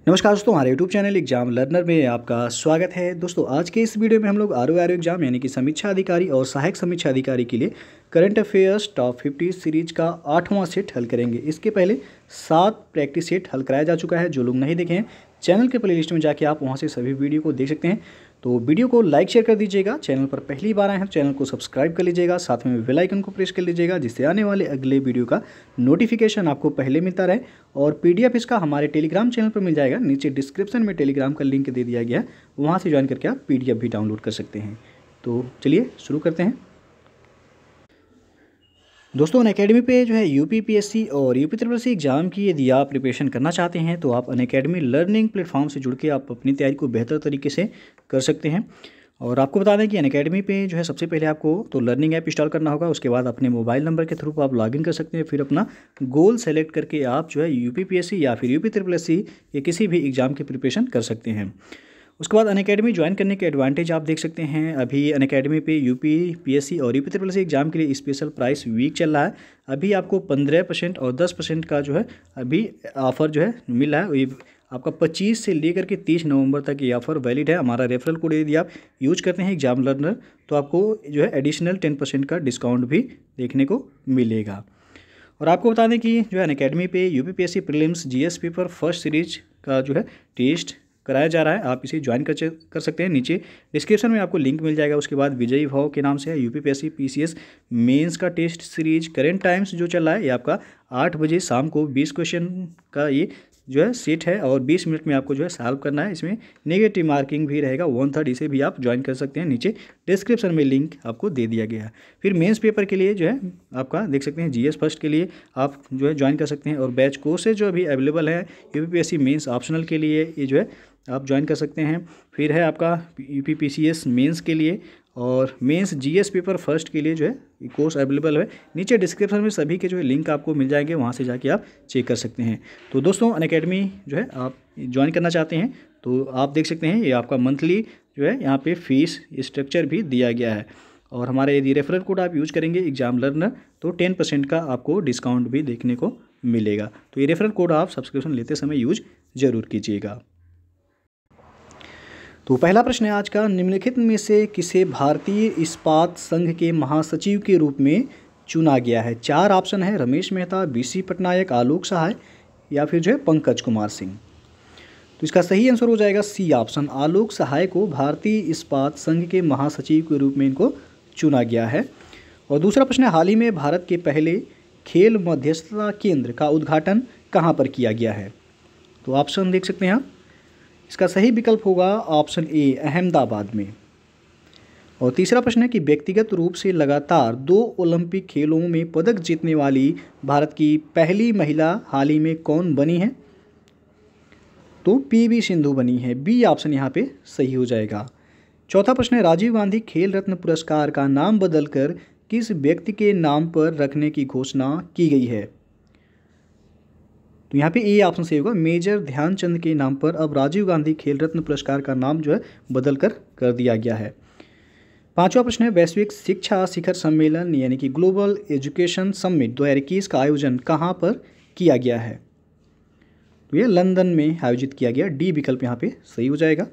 नमस्कार दोस्तों, हमारे यूट्यूब चैनल एग्जाम लर्नर में आपका स्वागत है। दोस्तों आज के इस वीडियो में हम लोग आर एग्जाम यानी कि समीक्षा अधिकारी और सहायक समीक्षा अधिकारी के लिए करंट अफेयर्स टॉप 50 सीरीज का 8वां सेट हल करेंगे। इसके पहले 7 प्रैक्टिस सेट हल कराया जा चुका है। जो लोग नहीं देखे हैं चैनल के प्लेलिस्ट में जाके आप वहां से सभी वीडियो को देख सकते हैं। तो वीडियो को लाइक शेयर कर दीजिएगा। चैनल पर पहली बार आए हैं चैनल को सब्सक्राइब कर लीजिएगा, साथ में बेल आइकन को प्रेस कर लीजिएगा जिससे आने वाले अगले वीडियो का नोटिफिकेशन आपको पहले मिलता रहे। और पीडीएफ इसका हमारे टेलीग्राम चैनल पर मिल जाएगा। नीचे डिस्क्रिप्शन में टेलीग्राम का लिंक दे दिया गया है, वहाँ से ज्वाइन करके आप पीडीएफ भी डाउनलोड कर सकते हैं। तो चलिए शुरू करते हैं। दोस्तों अनअकैडमी पे जो है यूपीपीएससी और यूपीट्रिपलसी एग्जाम की यदि आप प्रिपरेशन करना चाहते हैं तो आप अनअकैडमी लर्निंग प्लेटफॉर्म से जुड़ के आप अपनी तैयारी को बेहतर तरीके से कर सकते हैं। और आपको बता दें कि अनअकैडमी पे जो है सबसे पहले आपको तो लर्निंग ऐप इंस्टॉल करना होगा। उसके बाद अपने मोबाइल नंबर के थ्रू आप लॉगिन कर सकते हैं। फिर अपना गोल सेलेक्ट करके आप जो है यूपीपीएससी या फिर यूपीट्रिपलसी या किसी भी एग्ज़ाम की प्रिपरेशन कर सकते हैं। उसके बाद अनअकैडमी ज्वाइन करने के एडवांटेज आप देख सकते हैं। अभी अनअकैडमी पे यूपीपीएससी और यूपीट्रिपलसी एग्जाम के लिए स्पेशल प्राइस वीक चल रहा है। अभी आपको 15% और 10% का जो है अभी ऑफ़र जो है मिल रहा है। ये आपका 25 से लेकर के 30 नवंबर तक ये ऑफ़र वैलिड है। हमारा रेफरल कोड यदि आप यूज करते हैं एग्जाम लर्नर तो आपको जो है एडिशनल 10% का डिस्काउंट भी देखने को मिलेगा। और आपको बता दें कि जो है अनअकैडमी पे UPPSC prelims GS paper first series का जो है टेस्ट कराया जा रहा है। आप इसे ज्वाइन कर सकते हैं। नीचे डिस्क्रिप्शन में आपको लिंक मिल जाएगा। उसके बाद विजयी भाव के नाम से है यूपीपीएससी पीसीएस मेंस का टेस्ट सीरीज करेंट टाइम्स जो चल रहा है। ये आपका 8 बजे शाम को 20 क्वेश्चन का ये जो है सेट है और 20 मिनट में आपको जो है सॉल्व करना है। इसमें नेगेटिव मार्किंग भी रहेगा 1/3। इसे भी आप ज्वाइन कर सकते हैं। नीचे डिस्क्रिप्शन में लिंक आपको दे दिया गया है। फिर मेंस पेपर के लिए जो है आपका देख सकते हैं जीएस फर्स्ट के लिए आप जो है ज्वाइन कर सकते हैं। और बैच कोर्सेज जो अभी अवेलेबल है यूपीपीएससी मेंस ऑप्शनल के लिए ये जो है आप ज्वाइन कर सकते हैं। फिर है आपका यूपीपीसीएस मेंस के लिए और मेंस जीएस पेपर फर्स्ट के लिए जो है कोर्स अवेलेबल है। नीचे डिस्क्रिप्शन में सभी के जो है लिंक आपको मिल जाएंगे, वहाँ से जाके आप चेक कर सकते हैं। तो दोस्तों अनअकैडमी जो है आप ज्वाइन करना चाहते हैं तो आप देख सकते हैं ये आपका मंथली जो है यहाँ पे फीस स्ट्रक्चर भी दिया गया है। और हमारे यदि रेफरल कोड आप यूज करेंगे एग्जाम लर्नर तो 10% का आपको डिस्काउंट भी देखने को मिलेगा। तो ये रेफरल कोड आप सब्सक्रिप्शन लेते समय यूज ज़रूर कीजिएगा। तो पहला प्रश्न है आज का, निम्नलिखित में से किसे भारतीय इस्पात संघ के महासचिव के रूप में चुना गया है। 4 ऑप्शन है, रमेश मेहता, बीसी पटनायक, आलोक सहाय या फिर जो है पंकज कुमार सिंह। तो इसका सही आंसर हो जाएगा सी ऑप्शन, आलोक सहाय को भारतीय इस्पात संघ के महासचिव के रूप में इनको चुना गया है। और दूसरा प्रश्न है, हाल ही में भारत के पहले खेल मध्यस्थता केंद्र का उद्घाटन कहाँ पर किया गया है। तो ऑप्शन देख सकते हैं आप। इसका सही विकल्प होगा ऑप्शन ए, अहमदाबाद में। और तीसरा प्रश्न है कि व्यक्तिगत रूप से लगातार 2 ओलंपिक खेलों में पदक जीतने वाली भारत की पहली महिला हाल ही में कौन बनी है। तो पीवी सिंधु बनी है। बी ऑप्शन यहाँ पे सही हो जाएगा। चौथा प्रश्न है, राजीव गांधी खेल रत्न पुरस्कार का नाम बदलकर किस व्यक्ति के नाम पर रखने की घोषणा की गई है। तो यहाँ पे ए ऑप्शन सही होगा, मेजर ध्यानचंद के नाम पर अब राजीव गांधी खेल रत्न पुरस्कार का नाम जो है बदल कर दिया गया है। पांचवा प्रश्न है, वैश्विक शिक्षा शिखर सम्मेलन यानी कि ग्लोबल एजुकेशन समिट 2021 का आयोजन कहाँ पर किया गया है। तो ये लंदन में आयोजित किया गया। डी विकल्प यहाँ पे सही हो जाएगा।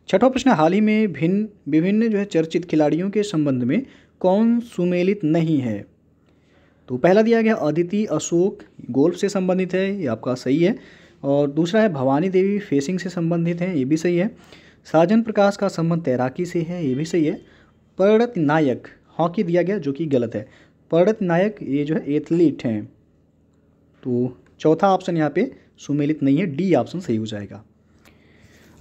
छठवां प्रश्न है, हाल ही में विभिन्न जो है चर्चित खिलाड़ियों के संबंध में कौन सुमेलित नहीं है। तो पहला दिया गया अदिति अशोक गोल्फ से संबंधित है, ये आपका सही है। और दूसरा है भवानी देवी फेसिंग से संबंधित है, ये भी सही है। साजन प्रकाश का संबंध तैराकी से है, ये भी सही है। परिणत नायक हॉकी दिया गया जो कि गलत है। परिणत नायक ये जो है एथलीट हैं। तो चौथा ऑप्शन यहाँ पे सुमेलित नहीं है। डी ऑप्शन सही हो जाएगा।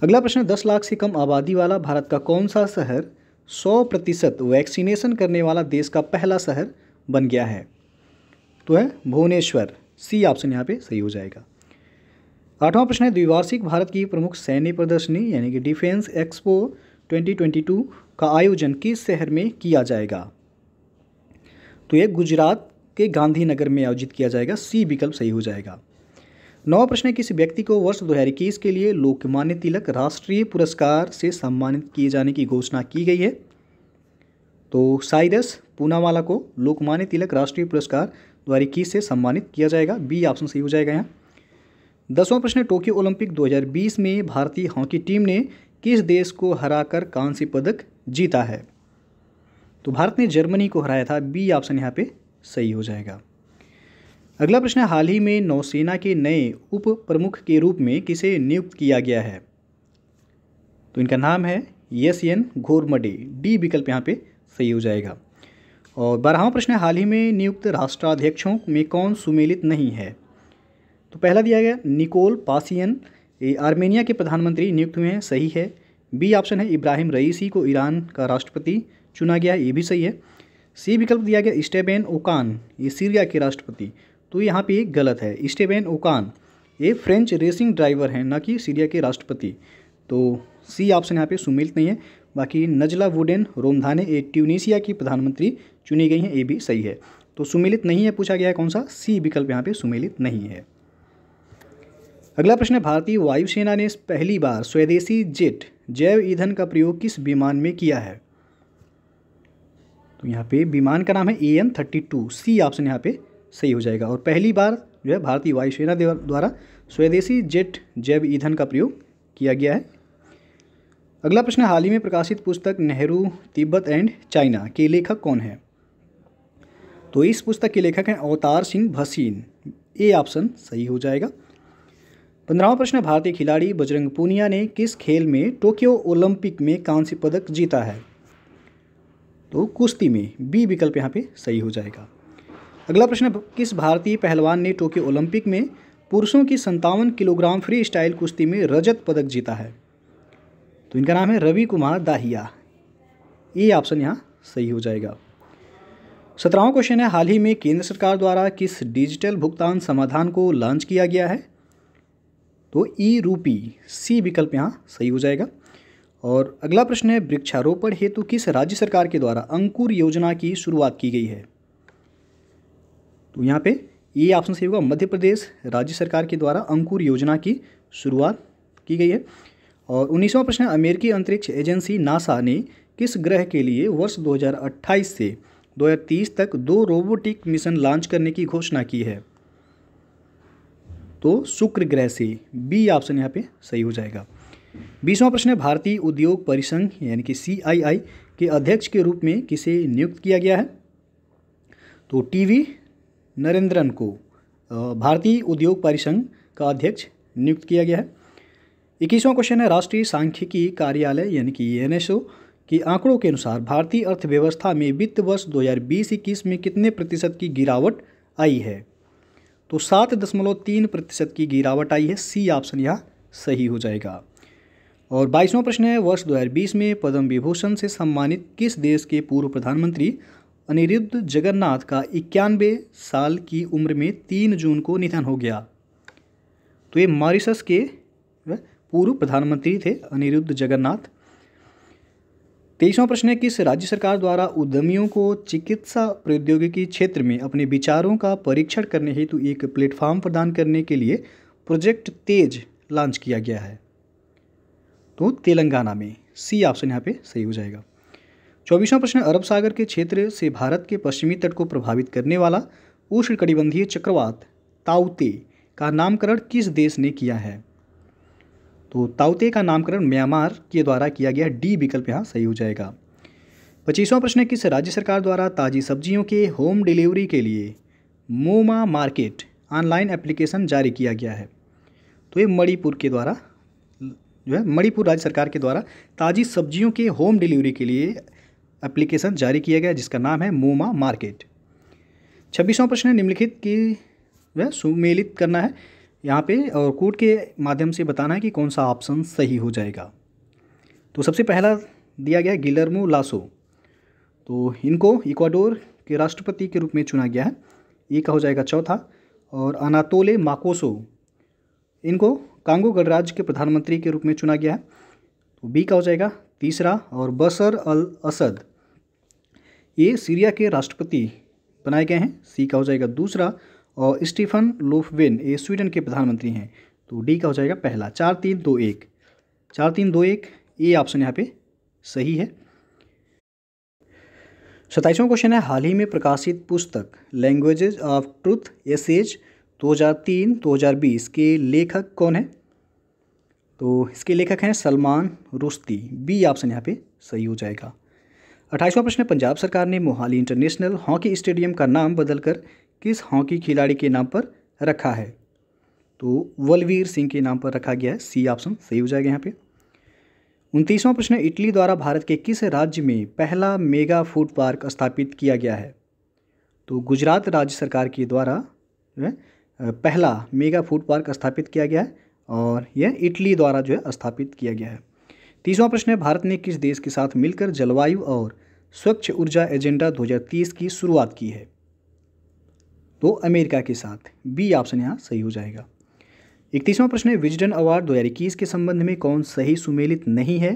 अगला प्रश्न, 10 लाख से कम आबादी वाला भारत का कौन सा शहर 100% वैक्सीनेशन करने वाला देश का पहला शहर बन गया है। तो है भुवनेश्वर। सी ऑप्शन यहाँ पे सही हो जाएगा। 8वां प्रश्न है, द्विवार्षिक भारत की प्रमुख सैन्य प्रदर्शनी यानी कि डिफेंस एक्सपो 2022 का आयोजन किस शहर में किया जाएगा। तो यह गुजरात के गांधीनगर में आयोजित किया जाएगा। सी विकल्प सही हो जाएगा। 9वां प्रश्न है, किस व्यक्ति को वर्ष 2021 के लिए लोकमान्य तिलक राष्ट्रीय पुरस्कार से सम्मानित किए जाने की घोषणा की गई है। तो साइरस पूनावाला को लोकमान्य तिलक राष्ट्रीय पुरस्कार 2021 से सम्मानित किया जाएगा। बी ऑप्शन सही हो जाएगा यहाँ। 10वां प्रश्न है, टोक्यो ओलंपिक 2020 में भारतीय हॉकी टीम ने किस देश को हराकर कांस्य पदक जीता है? तो भारत ने जर्मनी को हराया था। बी ऑप्शन यहाँ पे सही हो जाएगा। अगला प्रश्न है, हाल ही में नौसेना के नए उप प्रमुख के रूप में किसे नियुक्त किया गया है? तो इनका नाम है एस.एन. घोरमडे। डी विकल्प यहाँ पे सही हो जाएगा। और 12वां प्रश्न है, हाल ही में नियुक्त राष्ट्राध्यक्षों में कौन सुमेलित नहीं है? तो पहला दिया गया निकोल पासियन, ये आर्मेनिया के प्रधानमंत्री नियुक्त हुए हैं, सही है। बी ऑप्शन है, इब्राहिम रईसी को ईरान का राष्ट्रपति चुना गया है, ये भी सही है। सी विकल्प दिया गया स्टेबेन ओकान, ये सीरिया के राष्ट्रपति, तो यहाँ पे गलत है। स्टेबेन ओकान ये फ्रेंच रेसिंग ड्राइवर हैं, ना कि सीरिया के राष्ट्रपति, तो सी ऑप्शन यहाँ पे सुमेलित नहीं है। बाकी नजला वुडेन रोमधाने ये ट्यूनीशिया की प्रधानमंत्री चुनी गई हैं, ये भी सही है। तो सुमेलित नहीं है पूछा गया है कौन सा? सी विकल्प यहाँ पे सुमेलित नहीं है। अगला प्रश्न है, भारतीय वायुसेना ने पहली बार स्वदेशी जेट जैव ईंधन का प्रयोग किस विमान में किया है? तो यहाँ पे विमान का नाम है AN-32। सी ऑप्शन यहाँ पे सही हो जाएगा। और पहली बार जो है भारतीय वायुसेना द्वारा स्वदेशी जेट जैव ईंधन का प्रयोग किया गया है। अगला प्रश्न, हाल ही में प्रकाशित पुस्तक नेहरू तिब्बत एंड चाइना के लेखक कौन है? तो इस पुस्तक के लेखक हैं अवतार सिंह भसीन। ए ऑप्शन सही हो जाएगा। 15वां प्रश्न, भारतीय खिलाड़ी बजरंग पूनिया ने किस खेल में टोक्यो ओलंपिक में कांस्य पदक जीता है? तो कुश्ती में। बी विकल्प यहाँ पे सही हो जाएगा। अगला प्रश्न, किस भारतीय पहलवान ने टोक्यो ओलंपिक में पुरुषों की 57 किलोग्राम फ्री स्टाइल कुश्ती में रजत पदक जीता है? तो इनका नाम है रवि कुमार दाहिया। ये ऑप्शन यहाँ सही हो जाएगा। 17वां क्वेश्चन है, हाल ही में केंद्र सरकार द्वारा किस डिजिटल भुगतान समाधान को लॉन्च किया गया है? तो ई रूपी। सी विकल्प यहाँ सही हो जाएगा। और अगला प्रश्न है, वृक्षारोपण हेतु किस राज्य सरकार के द्वारा अंकुर योजना की शुरुआत की गई है? तो यहाँ पे ये ऑप्शन सही होगा, मध्य प्रदेश राज्य सरकार के द्वारा अंकुर योजना की शुरुआत की गई है। और 19वां प्रश्न, अमेरिकी अंतरिक्ष एजेंसी नासा ने किस ग्रह के लिए वर्ष 2028 से 2030 तक 2 रोबोटिक मिशन लॉन्च करने की घोषणा की है? तो शुक्र ग्रह से। बी ऑप्शन यहाँ पे सही हो जाएगा। 20वां प्रश्न है, भारतीय उद्योग परिसंघ यानी कि CII के अध्यक्ष के रूप में किसे नियुक्त किया गया है? तो TV नरेंद्रन को भारतीय उद्योग परिसंघ का अध्यक्ष नियुक्त किया गया है। 21वां क्वेश्चन है, राष्ट्रीय सांख्यिकी कार्यालय यानी कि NSO के आंकड़ों के अनुसार भारतीय अर्थव्यवस्था में वित्त वर्ष 2020-21 में कितने प्रतिशत की गिरावट आई है? तो 7.3% की गिरावट आई है। सी ऑप्शन यहाँ सही हो जाएगा। और 22वां प्रश्न है, वर्ष 2020 में पद्म विभूषण से सम्मानित किस देश के पूर्व प्रधानमंत्री अनिरुद्ध जगन्नाथ का 91 साल की उम्र में 3 जून को निधन हो गया? तो ये मॉरिशस के पूर्व प्रधानमंत्री थे अनिरुद्ध जगन्नाथ। 23वां प्रश्न है, किस राज्य सरकार द्वारा उद्यमियों को चिकित्सा प्रौद्योगिकी क्षेत्र में अपने विचारों का परीक्षण करने हेतु एक प्लेटफॉर्म प्रदान करने के लिए प्रोजेक्ट तेज लॉन्च किया गया है? तो तेलंगाना में। सी ऑप्शन यहाँ पे सही हो जाएगा। 24वां प्रश्न, अरब सागर के क्षेत्र से भारत के पश्चिमी तट को प्रभावित करने वाला उष्णकटिबंधीय चक्रवात ताउते का नामकरण किस देश ने किया है? तो ताउते का नामकरण म्यांमार के द्वारा किया गया। डी विकल्प यहाँ सही हो जाएगा। 25वां प्रश्न, किस राज्य सरकार द्वारा ताज़ी सब्जियों के होम डिलीवरी के लिए मोमा मार्केट ऑनलाइन एप्लीकेशन जारी किया गया है? तो ये मणिपुर के द्वारा जो है मणिपुर राज्य सरकार के द्वारा ताज़ी सब्जियों के होम डिलीवरी के लिए एप्लीकेशन जारी किया गया जिसका नाम है मोमा मार्केट। 26वां प्रश्न, निम्नलिखित की वह सुमेलित करना है यहाँ पे और कोड के माध्यम से बताना है कि कौन सा ऑप्शन सही हो जाएगा। तो सबसे पहला दिया गया गिलर्मो लासो, तो इनको इक्वाडोर के राष्ट्रपति के रूप में चुना गया है, ये का हो जाएगा चौथा। और अनातोले माकोसो, इनको कांगो गणराज्य के प्रधानमंत्री के रूप में चुना गया है, तो बी का हो जाएगा तीसरा। और बशर अल असद, ये सीरिया के राष्ट्रपति बनाए गए हैं, सी का हो जाएगा दूसरा। और स्टीफन लोफवेन ये स्वीडन के प्रधानमंत्री हैं, तो डी का हो जाएगा पहला। 4-3-2-1 4-3-2-1 ये ऑप्शन यहाँ पे सही है। 27वां क्वेश्चन है, हाल ही में प्रकाशित पुस्तक लैंग्वेजेज ऑफ ट्रूथ एसेज 2003 2020 के लेखक कौन है? तो इसके लेखक हैं सलमान रुश्दी। बी ऑप्शन यहाँ पे सही हो जाएगा। 28वां प्रश्न है, पंजाब सरकार ने मोहाली इंटरनेशनल हॉकी स्टेडियम का नाम बदलकर किस हॉकी खिलाड़ी के नाम पर रखा है? तो बलवीर सिंह के नाम पर रखा गया है। सी ऑप्शन सही हो जाएगा यहाँ पे। 29वां प्रश्न है, इटली द्वारा भारत के किस राज्य में पहला मेगा फूड पार्क स्थापित किया गया है? तो गुजरात राज्य सरकार के द्वारा जो है पहला मेगा फूड पार्क स्थापित किया गया है और यह इटली द्वारा जो है स्थापित किया गया है। 30वां प्रश्न है, भारत ने किस देश के साथ मिलकर जलवायु और स्वच्छ ऊर्जा एजेंडा 2030 की शुरुआत की है? तो अमेरिका के साथ। बी ऑप्शन यहाँ सही हो जाएगा। 31वां प्रश्न है, विजडन अवार्ड 2021 के संबंध में कौन सही सुमेलित नहीं है?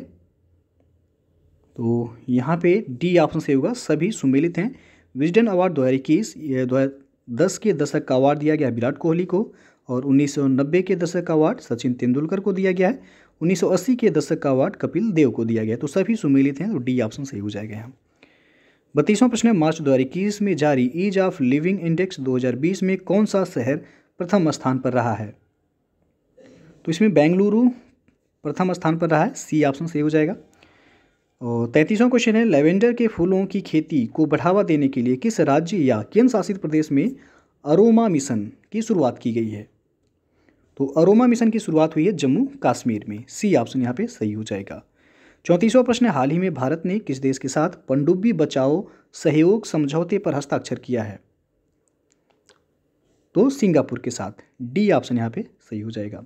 तो यहाँ पे डी ऑप्शन सही होगा, सभी सुमेलित हैं। विजडन अवार्ड 2021 2010 के दशक का अवार्ड दिया गया विराट कोहली को और 1990 के दशक का अवार्ड सचिन तेंदुलकर को दिया गया है। 1980 के दशक का अवार्ड कपिल देव को दिया गया है। तो सभी सुमेलित हैं, तो डी ऑप्शन सही हो जाएगा यहाँ। 32वां प्रश्न है, मार्च 2021 में जारी ईज ऑफ लिविंग इंडेक्स 2020 में कौन सा शहर प्रथम स्थान पर रहा है? तो इसमें बेंगलुरु प्रथम स्थान पर रहा है। सी ऑप्शन सही हो जाएगा। और 33वां क्वेश्चन है, लेवेंडर के फूलों की खेती को बढ़ावा देने के लिए किस राज्य या केंद्र शासित प्रदेश में अरोमा मिशन की शुरुआत की गई है? तो अरोमा मिशन की शुरुआत हुई है जम्मू कश्मीर में। सी ऑप्शन यहाँ पे सही हो जाएगा। 34वां प्रश्न है, हाल ही में भारत ने किस देश के साथ पनडुब्बी बचाओ सहयोग समझौते पर हस्ताक्षर किया है? तो सिंगापुर के साथ। डी ऑप्शन यहाँ पे सही हो जाएगा।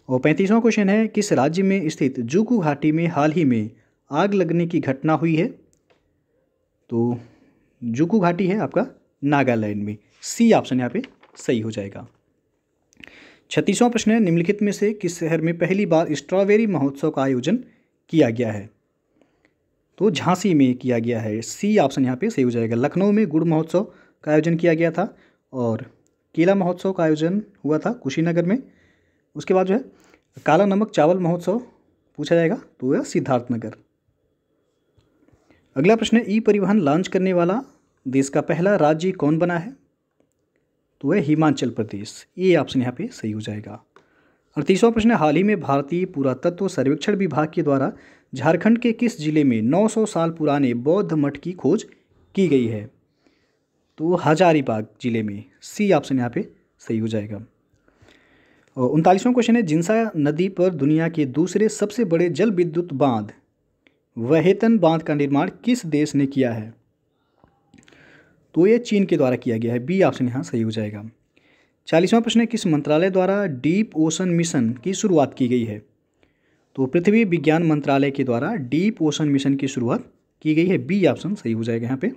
और 35वां क्वेश्चन है, किस राज्य में स्थित जुकू घाटी में हाल ही में आग लगने की घटना हुई है? तो जुकू घाटी है आपका नागालैंड में। सी ऑप्शन यहाँ पे सही हो जाएगा। 36वां प्रश्न है, निम्नलिखित में से किस शहर में पहली बार स्ट्रॉबेरी महोत्सव का आयोजन किया गया है? तो झांसी में किया गया है। सी ऑप्शन यहाँ पे सही हो जाएगा। लखनऊ में गुड़ महोत्सव का आयोजन किया गया था और केला महोत्सव का आयोजन हुआ था कुशीनगर में। उसके बाद जो है काला नमक चावल महोत्सव पूछा जाएगा, तो यह सिद्धार्थनगर। अगला प्रश्न है, ई परिवहन लॉन्च करने वाला देश का पहला राज्य कौन बना है? तो वह हिमाचल प्रदेश। ये ऑप्शन यहाँ पे सही हो जाएगा। 38वां प्रश्न है, हाल ही में भारतीय पुरातत्व सर्वेक्षण विभाग के द्वारा झारखंड के किस जिले में 900 साल पुराने बौद्ध मठ की खोज की गई है? तो हजारीबाग जिले में। सी ऑप्शन यहाँ पे सही हो जाएगा। और 39वां क्वेश्चन है, जिंसा नदी पर दुनिया के दूसरे सबसे बड़े जल विद्युत बांध वहेतन बांध का निर्माण किस देश ने किया है? तो ये चीन के द्वारा किया गया है। बी ऑप्शन यहाँ सही हो जाएगा। 40वां प्रश्न है, किस मंत्रालय द्वारा डीप ओशन मिशन की शुरुआत की गई है? तो पृथ्वी विज्ञान मंत्रालय के द्वारा डीप ओशन मिशन की शुरुआत की गई है। बी ऑप्शन सही हो जाएगा यहाँ पे।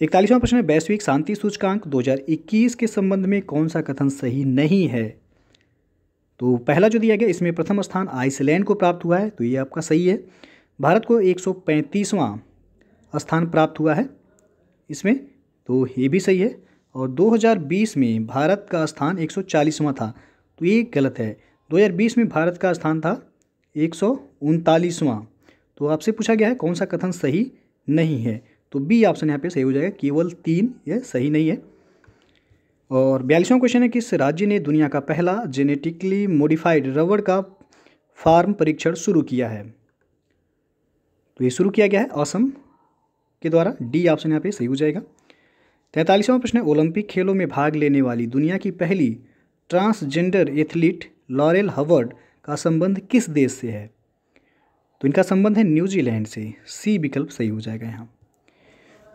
41वां प्रश्न है, वैश्विक शांति सूचकांक 2021 के संबंध में कौन सा कथन सही नहीं है? तो पहला जो दिया गया इसमें प्रथम स्थान आइसलैंड को प्राप्त हुआ है, तो ये आपका सही है। भारत को 135वां स्थान प्राप्त हुआ है इसमें, तो ये भी सही है। और 2020 में भारत का स्थान 140वां था, तो ये गलत है। 2020 में भारत का स्थान था 139वां। तो आपसे पूछा गया है कौन सा कथन सही नहीं है, तो बी ऑप्शन यहाँ पे सही हो जाएगा। केवल 3 यह सही नहीं है। और 42वां क्वेश्चन है, किस राज्य ने दुनिया का पहला जेनेटिकली मॉडिफाइड रबड़ का फार्म परीक्षण शुरू किया है? तो ये शुरू किया गया है असम के द्वारा। डी ऑप्शन यहाँ पे सही हो जाएगा। 43वां प्रश्न है, ओलंपिक खेलों में भाग लेने वाली दुनिया की पहली ट्रांसजेंडर एथलीट लॉरेल हवर्ड का संबंध किस देश से है? तो इनका संबंध है न्यूजीलैंड से। सी विकल्प सही हो जाएगा यहाँ।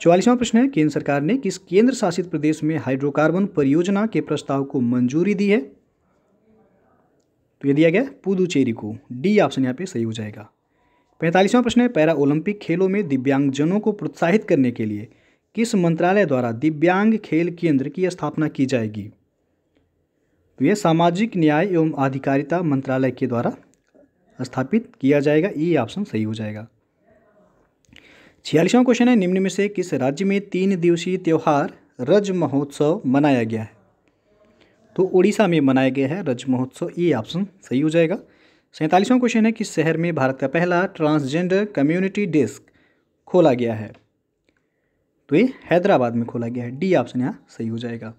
44वां प्रश्न है, केंद्र सरकार ने किस केंद्र शासित प्रदेश में हाइड्रोकार्बन परियोजना के प्रस्ताव को मंजूरी दी है? तो ये दिया गया पुदुचेरी को। डी ऑप्शन यहाँ पे सही हो जाएगा। 45वां प्रश्न है, पैरा ओलंपिक खेलों में दिव्यांगजनों को प्रोत्साहित करने के लिए किस मंत्रालय द्वारा दिव्यांग खेल केंद्र की स्थापना की जाएगी? तो यह सामाजिक न्याय एवं अधिकारिता मंत्रालय के द्वारा स्थापित किया जाएगा। ये ऑप्शन सही हो जाएगा। 46वां क्वेश्चन है, निम्न में से किस राज्य में 3 दिवसीय त्यौहार रज महोत्सव मनाया गया है? तो उड़ीसा में मनाया गया है रज महोत्सव। ये ऑप्शन सही हो जाएगा। 47वां क्वेश्चन है, किस शहर में भारत का पहला ट्रांसजेंडर कम्युनिटी डेस्क खोला गया है? तो ये हैदराबाद में खोला गया है। डी ऑप्शन यहाँ सही हो जाएगा।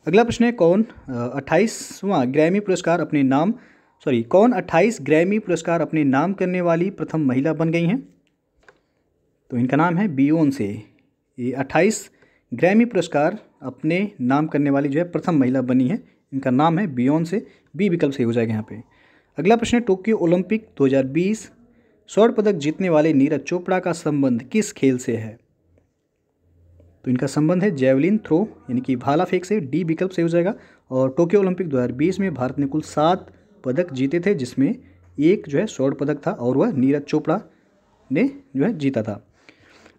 अगला प्रश्न है कौन 28वां ग्रैमी पुरस्कार अपने नाम कौन 28 ग्रैमी पुरस्कार अपने नाम करने वाली प्रथम महिला बन गई हैं? तो इनका नाम है बियोंसे। ये 28 ग्रैमी पुरस्कार अपने नाम करने वाली जो है प्रथम महिला बनी है। इनका नाम है बियोंसे। बी विकल्प सही हो जाएगा यहाँ पे। अगला प्रश्न है टोक्यो ओलंपिक 2020 स्वर्ण पदक जीतने वाले नीरज चोपड़ा का संबंध किस खेल से है? तो इनका संबंध है जेवलिन थ्रो यानी कि भाला फेंक से। डी विकल्प सही हो जाएगा। और टोक्यो ओलंपिक 2020 में भारत ने कुल 7 पदक जीते थे, जिसमें एक जो है स्वर्ण पदक था और वह नीरज चोपड़ा ने जो है जीता था।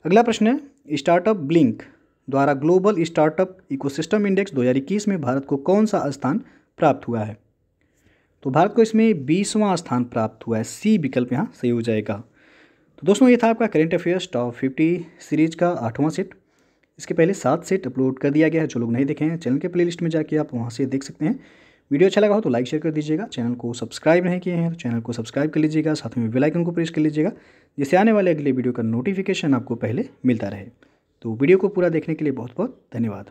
अगला प्रश्न है स्टार्टअप ब्लिंक द्वारा ग्लोबल स्टार्टअप इकोसिस्टम इंडेक्स 2021 में भारत को कौन सा स्थान प्राप्त हुआ है? तो भारत को इसमें 20वां स्थान प्राप्त हुआ है। सी विकल्प यहाँ सही हो जाएगा। तो दोस्तों ये था आपका करेंट अफेयर्स टॉप 50 सीरीज का 8वां सेट। इसके पहले 7 सेट अपलोड कर दिया गया है। जो लोग नहीं देखे हैं चैनल के प्लेलिस्ट में जाके आप वहाँ से देख सकते हैं। वीडियो अच्छा लगा हो तो लाइक शेयर कर दीजिएगा। चैनल को सब्सक्राइब नहीं किए हैं तो चैनल को सब्सक्राइब कर लीजिएगा, साथ में बेल आइकन को प्रेस कर लीजिएगा, जिससे आने वाले अगले वीडियो का नोटिफिकेशन आपको पहले मिलता रहे। तो वीडियो को पूरा देखने के लिए बहुत बहुत धन्यवाद।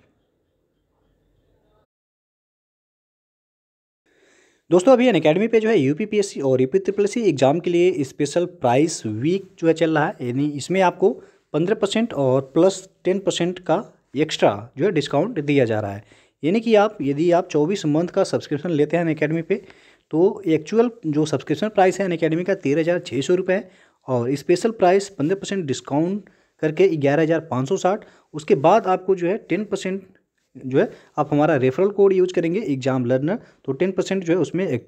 दोस्तों अभी अनअकैडमी पे जो है यूपीपीएससी और यूपीट्रिपलएससी एग्जाम के लिए स्पेशल प्राइस वीक जो है चल रहा है। यानी इसमें आपको 15% और प्लस 10% का एक्स्ट्रा जो है डिस्काउंट दिया जा रहा है। यानी कि यदि आप 24 मंथ का सब्सक्रिप्शन लेते हैं अनअकैडमी पे तो एक्चुअल जो सब्सक्रिप्शन प्राइस है अनअकैडमी का 13,600 रुपये है और स्पेशल प्राइस 15% डिस्काउंट करके 11,560। उसके बाद आपको जो है 10% जो है आप हमारा रेफरल कोड यूज करेंगे एग्जाम लर्नर, तो 10% जो है उसमें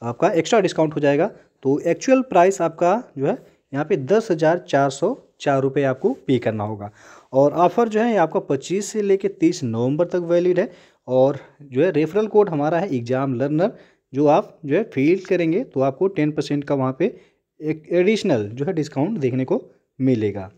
आपका एक्स्ट्रा डिस्काउंट हो जाएगा। तो एक्चुअल प्राइस आपका जो है यहाँ पे 10,404 रुपये आपको पे करना होगा। और ऑफ़र जो है आपका 25 से लेकर 30 नवंबर तक वैलिड है। और जो है रेफरल कोड हमारा है एग्जाम लर्नर, जो आप जो है फिल करेंगे तो आपको 10% का वहाँ पे एक एडिशनल जो है डिस्काउंट देखने को मिलेगा।